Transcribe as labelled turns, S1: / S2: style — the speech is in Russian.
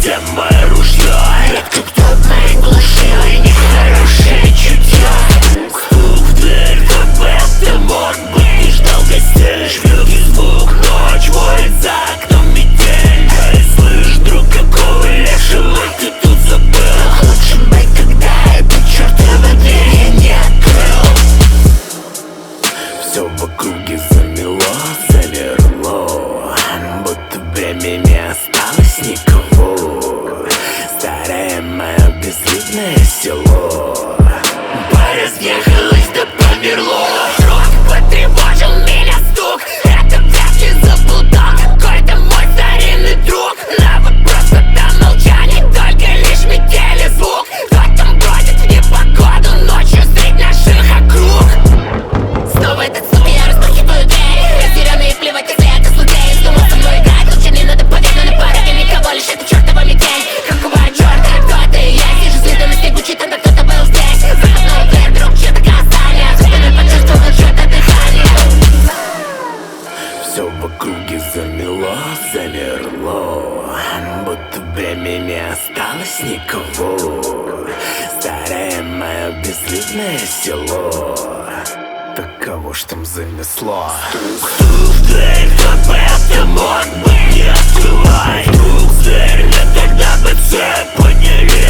S1: где мое ружье? Редко кто в моей глуши, нехорошее чутье. Стук в дверь, как бы это мог быть, не ждал гостей. Жмёкий звук, ночь воет за окном метель. Эй, слышь, друг, какого лешего ты тут забыл? Лучше бы, когда эту чертову дверь я не открыл. Все в округе замело, замерло, будто время не осталось никого. Старое мое безлюдное село поразъехалось да померло. Вдруг потревожил меня стук, это вряд ли заблудал какой-то мой старинный друг. На вопрос это молчание, только лишь метели звук. Кто там бродит в непогоду ночью средь наших округ? Снова этот стук, и я распахиваю дверь. Разъяренный и плевать, если это злодей. Думал со мной играть, лучше не надо побед, но на пороге никого, лишь это чертова метель. Какого черта, кто ты есть? Вижу звезды на снегу, тогда кто-то был здесь. Выходной дверь, вдруг чьё-то касание. За спиной почувствовал чьё-то дыхание. Все в округе замело, замерло, будто время не осталось никого. Старое мое безлюдное село, так кого ж там занесло? Стук в дверь, как бы это мог быть, не открывай. Стук в дверь, мне тогда бы цепь подняли.